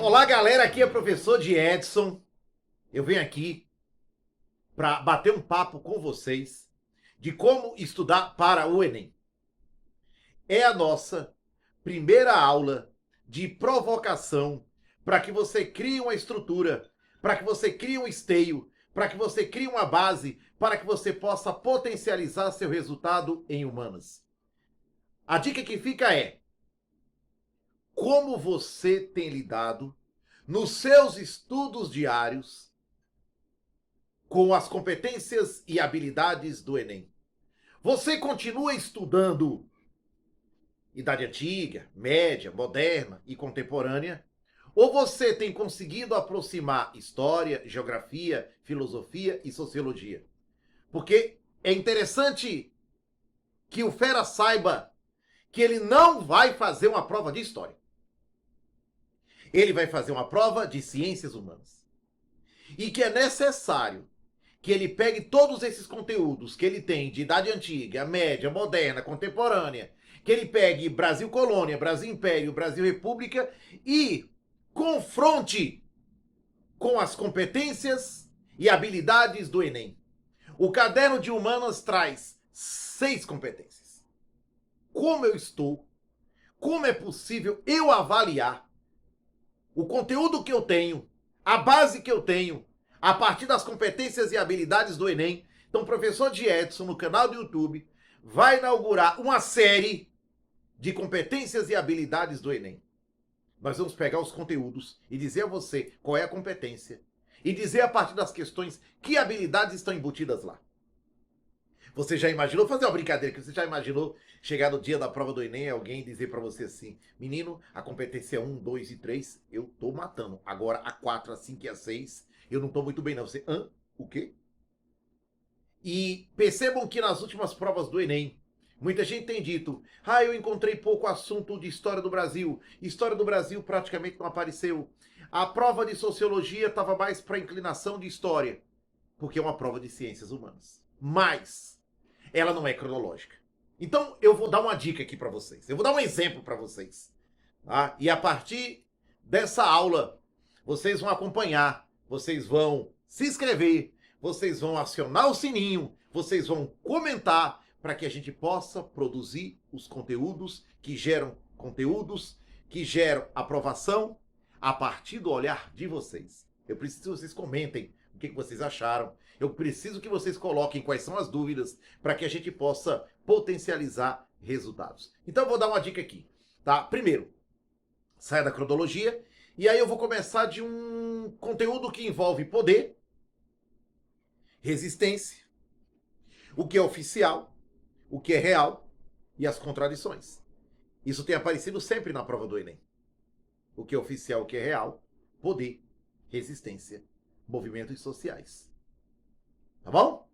Olá, galera, aqui é o professor de Edson. Eu venho aqui para bater um papo com vocês de como estudar para o Enem. É a nossa primeira aula de provocação para que você crie uma estrutura, para que você crie um esteio, para que você crie uma base, para que você possa potencializar seu resultado em humanas. A dica que fica é: como você tem lidado nos seus estudos diários com as competências e habilidades do Enem. Você continua estudando Idade Antiga, Média, Moderna e Contemporânea? Ou você tem conseguido aproximar História, Geografia, Filosofia e Sociologia? Porque é interessante que o fera saiba que ele não vai fazer uma prova de História. Ele vai fazer uma prova de Ciências Humanas. E que é necessário que ele pegue todos esses conteúdos que ele tem de Idade Antiga, Média, Moderna, Contemporânea, que ele pegue Brasil Colônia, Brasil Império, Brasil República e confronte com as competências e habilidades do Enem. O caderno de humanas traz 6 competências. Como eu estou? Como é possível eu avaliar o conteúdo que eu tenho, a base que eu tenho, a partir das competências e habilidades do Enem? Então, o professor de Edson, no canal do YouTube, vai inaugurar uma série de competências e habilidades do Enem. Nós vamos pegar os conteúdos e dizer a você qual é a competência e dizer a partir das questões que habilidades estão embutidas lá. Você já imaginou, fazer uma brincadeira, que você já imaginou chegar no dia da prova do Enem e alguém dizer para você assim: menino, a competência 1, 2 e 3, eu tô matando. Agora a 4, a 5 e a 6, eu não tô muito bem não. Você, o quê? E percebam que nas últimas provas do Enem, muita gente tem dito: eu encontrei pouco assunto de História do Brasil. História do Brasil praticamente não apareceu. A prova de Sociologia estava mais para inclinação de História, porque é uma prova de Ciências Humanas. Mas ela não é cronológica. Então eu vou dar uma dica aqui para vocês. Eu vou dar um exemplo para vocês. Tá? E a partir dessa aula, vocês vão acompanhar, vocês vão se inscrever, vocês vão acionar o sininho, vocês vão comentar para que a gente possa produzir os conteúdos que geram aprovação a partir do olhar de vocês. Eu preciso que vocês comentem o que vocês acharam. Eu preciso que vocês coloquem quais são as dúvidas para que a gente possa potencializar resultados. Então eu vou dar uma dica aqui, tá? Primeiro, saia da cronologia e aí eu vou começar de um conteúdo que envolve poder, resistência, o que é oficial, o que é real e as contradições. Isso tem aparecido sempre na prova do Enem. O que é oficial, o que é real, poder, resistência, movimentos sociais. Tá bom?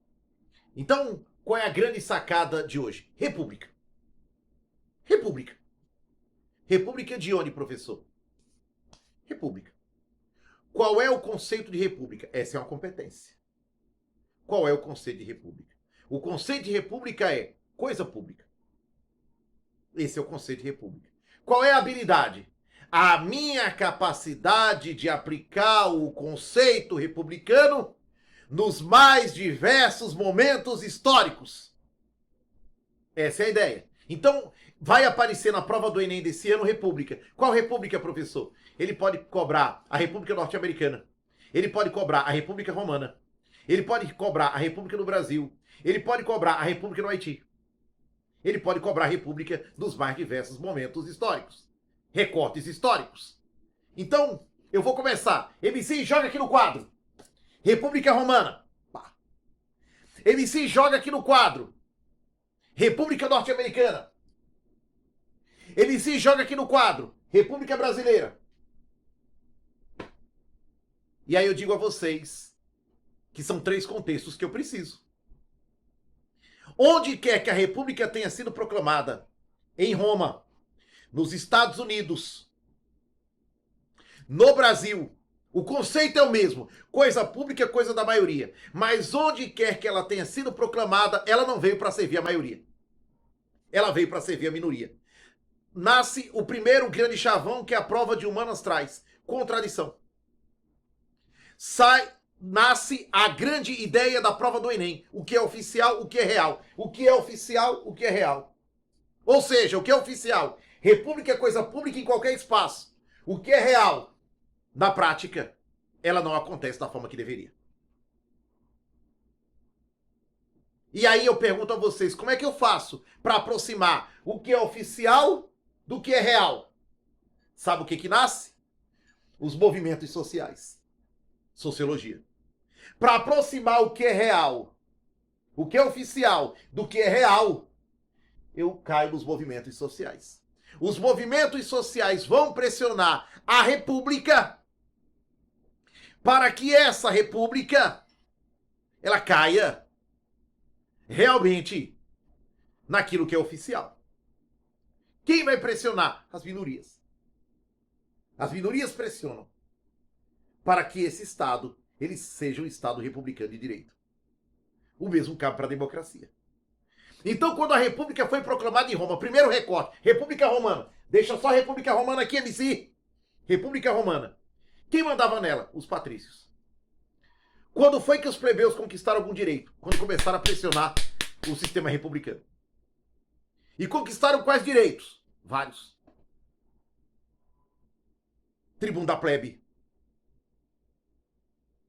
Então, qual é a grande sacada de hoje? República. República. República de onde, professor? República. Qual é o conceito de república? Essa é uma competência. Qual é o conceito de república? O conceito de república é coisa pública. Esse é o conceito de república. Qual é a habilidade? A minha capacidade de aplicar o conceito republicano nos mais diversos momentos históricos. Essa é a ideia. Então, vai aparecer na prova do Enem desse ano República. Qual República, professor? Ele pode cobrar a República Norte-Americana. Ele pode cobrar a República Romana. Ele pode cobrar a República do Brasil. Ele pode cobrar a República do Haiti. Ele pode cobrar a República dos mais diversos momentos históricos. Recortes históricos. Então, eu vou começar. MC, joga aqui no quadro. República Romana. Pá. MC, joga aqui no quadro. República Norte-Americana. MC, joga aqui no quadro. República Brasileira. E aí eu digo a vocês que são 3 contextos que eu preciso. Onde quer que a República tenha sido proclamada, em Roma, nos Estados Unidos, no Brasil, o conceito é o mesmo. Coisa pública é coisa da maioria. Mas onde quer que ela tenha sido proclamada, ela não veio para servir a maioria. Ela veio para servir a minoria. Nasce o primeiro grande chavão que a prova de humanas traz. contradição. Nasce a grande ideia da prova do Enem. O que é oficial, o que é real. O que é oficial, o que é real. Ou seja, o que é oficial? República é coisa pública em qualquer espaço. O que é real? Na prática, ela não acontece da forma que deveria. E aí eu pergunto a vocês, como é que eu faço para aproximar o que é oficial do que é real? Sabe o que que nasce? Os movimentos sociais. Sociologia. Para aproximar o que é real, o que é oficial do que é real, eu caio nos movimentos sociais. Os movimentos sociais vão pressionar a República para que essa República ela caia realmente naquilo que é oficial. Quem vai pressionar? As minorias. As minorias pressionam para que esse Estado ele seja um Estado republicano de direito. O mesmo cabe para a democracia. Então, quando a República foi proclamada em Roma, primeiro recorte, República Romana. Deixa só a República Romana aqui, MC. República Romana. Quem mandava nela? Os patrícios. Quando foi que os plebeus conquistaram algum direito? Quando começaram a pressionar o sistema republicano. E conquistaram quais direitos? Vários. Tribuno da plebe.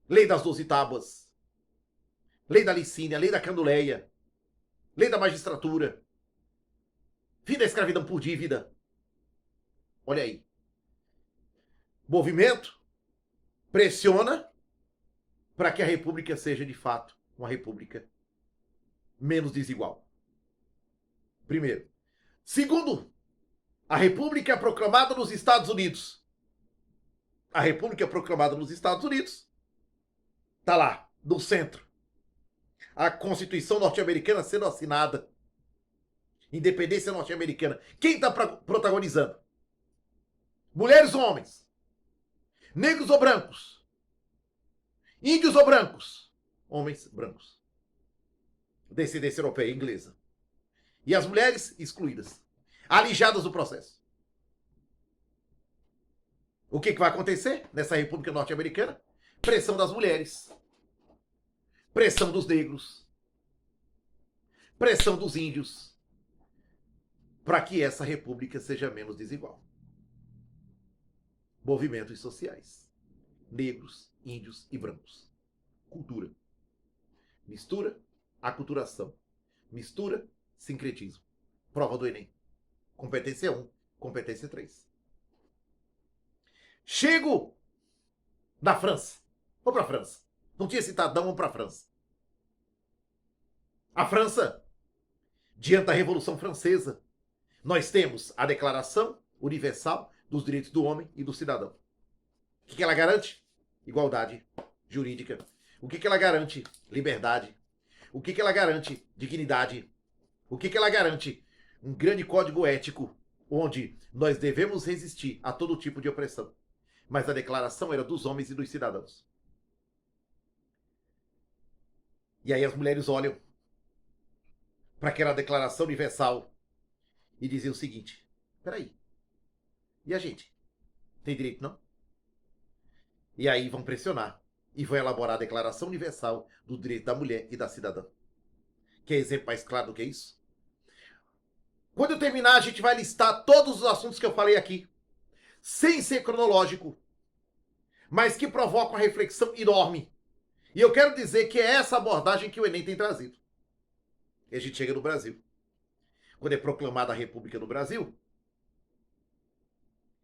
Lei das 12 tábuas. Lei da licínia, lei da canduleia. Lei da magistratura. Fim da escravidão por dívida. Olha aí. Movimento pressiona para que a república seja, de fato, uma república menos desigual. Primeiro. Segundo, a república é proclamada nos Estados Unidos. A república é proclamada nos Estados Unidos. Está lá, no centro. A Constituição norte-americana sendo assinada. Independência norte-americana. Quem está protagonizando? Mulheres ou homens? Negros ou brancos? Índios ou brancos? Homens brancos. Descendência europeia, inglesa. E as mulheres excluídas. Alijadas do processo. O que vai acontecer nessa República Norte-Americana? Pressão das mulheres. Pressão dos negros. Pressão dos índios. Para que essa república seja menos desigual. Movimentos sociais. Negros, índios e brancos. Cultura. Mistura, aculturação. Mistura, sincretismo. Prova do Enem. Competência 1, competência 3. Chego da França. Vou para a França. Não tinha cidadão, vamos para a França. A França, diante da Revolução Francesa, nós temos a Declaração Universal dos Direitos do Homem e do Cidadão. O que ela garante? Igualdade jurídica. O que ela garante? Liberdade. O que ela garante? Dignidade. O que ela garante? Um grande código ético, onde nós devemos resistir a todo tipo de opressão. Mas a declaração era dos homens e dos cidadãos. E aí as mulheres olham para aquela Declaração Universal e dizem o seguinte: peraí, e a gente? Tem direito não? E aí vão pressionar e vão elaborar a Declaração Universal do Direito da Mulher e da Cidadã. Quer exemplo mais claro do que isso? Quando eu terminar, a gente vai listar todos os assuntos que eu falei aqui, sem ser cronológico, mas que provocam uma reflexão enorme. E eu quero dizer que é essa abordagem que o Enem tem trazido. E a gente chega no Brasil. Quando é proclamada a República no Brasil,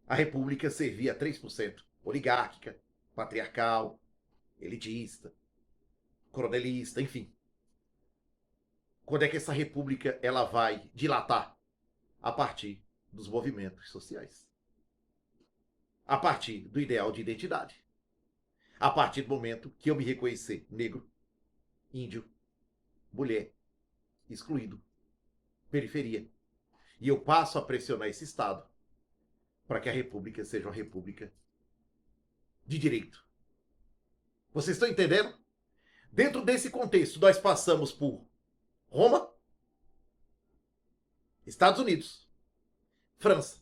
a República servia a 3%, oligárquica, patriarcal, elitista, coronelista, enfim. Quando é que essa República ela vai dilatar? A partir dos movimentos sociais. A partir do ideal de identidade. A partir do momento que eu me reconhecer negro, índio, mulher, excluído, periferia. E eu passo a pressionar esse Estado para que a República seja uma República de direito. Vocês estão entendendo? Dentro desse contexto, nós passamos por Roma, Estados Unidos, França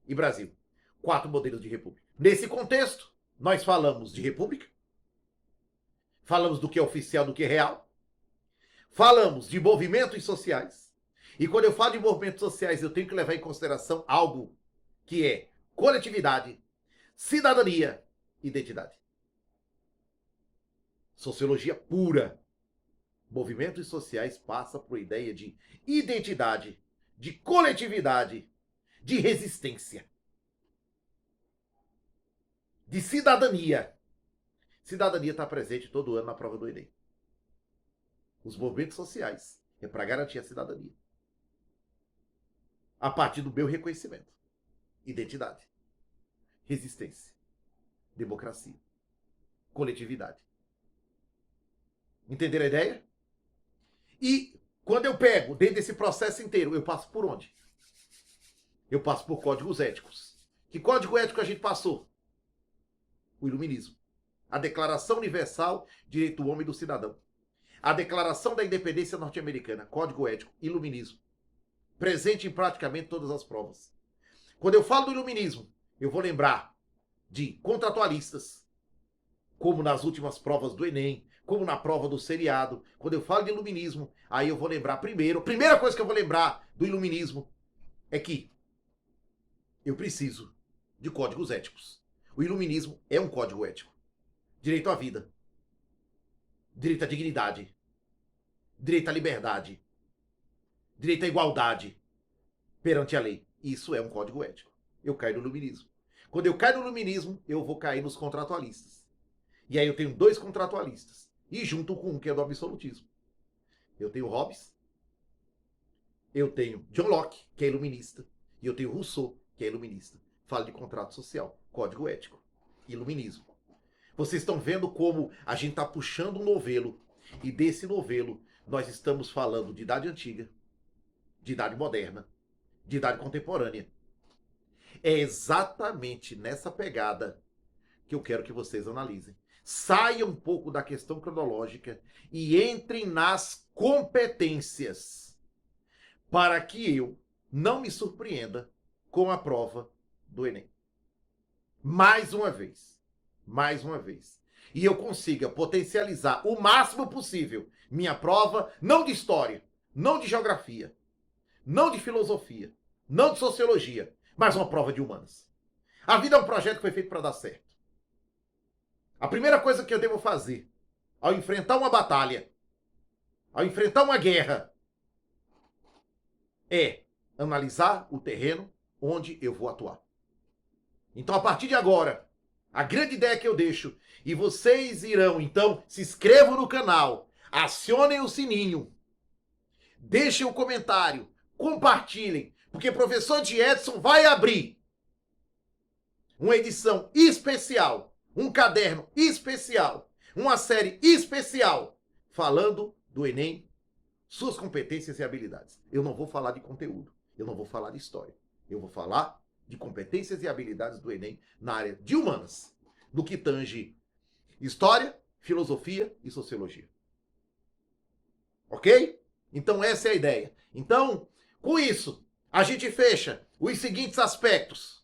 e Brasil. 4 modelos de república. Nesse contexto, nós falamos de república, falamos do que é oficial, do que é real, falamos de movimentos sociais, e quando eu falo de movimentos sociais, eu tenho que levar em consideração algo que é coletividade, cidadania, identidade. Sociologia pura. Movimentos sociais passa por ideia de identidade, de coletividade, de resistência, de cidadania. Cidadania está presente todo ano na prova do Enem. Os movimentos sociais é para garantir a cidadania. A partir do meu reconhecimento. Identidade, resistência, democracia, coletividade. Entenderam a ideia? E quando eu pego dentro desse processo inteiro, eu passo por onde? Eu passo por códigos éticos. Que código ético a gente passou? O iluminismo. A Declaração Universal de Direito do Homem e do Cidadão. A Declaração da Independência Norte-Americana. Código ético. Iluminismo. Presente em praticamente todas as provas. Quando eu falo do iluminismo, eu vou lembrar de contratualistas, como nas últimas provas do Enem, como na prova do seriado. Quando eu falo de iluminismo, aí eu vou lembrar primeiro, a primeira coisa que eu vou lembrar do iluminismo é que eu preciso de códigos éticos. O iluminismo é um código ético. Direito à vida, direito à dignidade, direito à liberdade, direito à igualdade perante a lei. Isso é um código ético. Eu caio no iluminismo. Quando eu caio no iluminismo, eu vou cair nos contratualistas. E aí eu tenho dois contratualistas. E junto com um que é do absolutismo. Eu tenho Hobbes, eu tenho John Locke, que é iluminista, e eu tenho Rousseau, que é iluminista. Fala de contrato social, código ético, iluminismo. Vocês estão vendo como a gente está puxando um novelo, e desse novelo nós estamos falando de idade antiga, de idade moderna, de idade contemporânea. É exatamente nessa pegada que eu quero que vocês analisem. Saia um pouco da questão cronológica e entrem nas competências, para que eu não me surpreenda com a prova do Enem. Mais uma vez. E eu consiga potencializar o máximo possível minha prova, não de história, não de geografia, não de filosofia, não de sociologia, mas uma prova de humanas. A vida é um projeto que foi feito para dar certo. A primeira coisa que eu devo fazer ao enfrentar uma batalha, ao enfrentar uma guerra, é analisar o terreno onde eu vou atuar. Então, a partir de agora, a grande ideia que eu deixo, e vocês irão, então, se inscrevam no canal, acionem o sininho, deixem o comentário, compartilhem, porque o professor de Edson vai abrir uma edição especial, um caderno especial, uma série especial, falando do Enem, suas competências e habilidades. Eu não vou falar de conteúdo, eu não vou falar de história, eu vou falar de competências e habilidades do Enem na área de humanas, no que tange história, filosofia e sociologia. Ok? Então essa é a ideia. Então, com isso, a gente fecha os seguintes aspectos.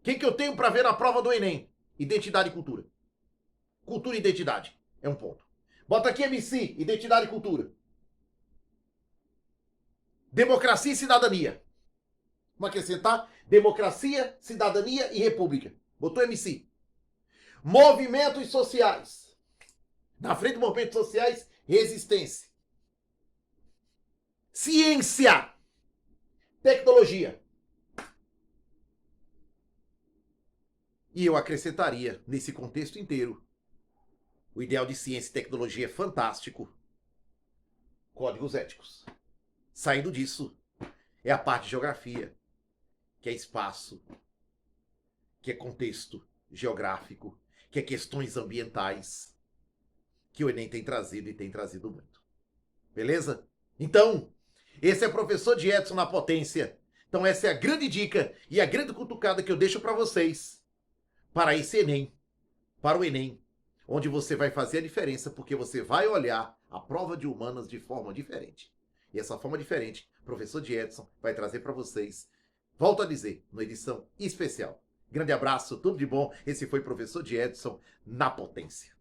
O que eu tenho para ver na prova do Enem? Identidade e cultura. Cultura e identidade. É um ponto. Bota aqui MC, identidade e cultura. Democracia e cidadania. Vamos acrescentar democracia, cidadania e república. Botou MC. Movimentos sociais. Na frente de movimentos sociais, resistência. Ciência. Tecnologia. E eu acrescentaria, nesse contexto inteiro, o ideal de ciência e tecnologia é fantástico. Códigos éticos. Saindo disso, é a parte de geografia, que é espaço, que é contexto geográfico, que é questões ambientais, que o Enem tem trazido e tem trazido muito. Beleza? Então, esse é o professor de Edson na potência. Então essa é a grande dica e a grande cutucada que eu deixo para vocês, para esse Enem, para o Enem, onde você vai fazer a diferença, porque você vai olhar a prova de humanas de forma diferente. E essa forma diferente, o professor de Edson vai trazer para vocês, volto a dizer, numa edição especial. Grande abraço, tudo de bom. Esse foi o professor de Edson na potência.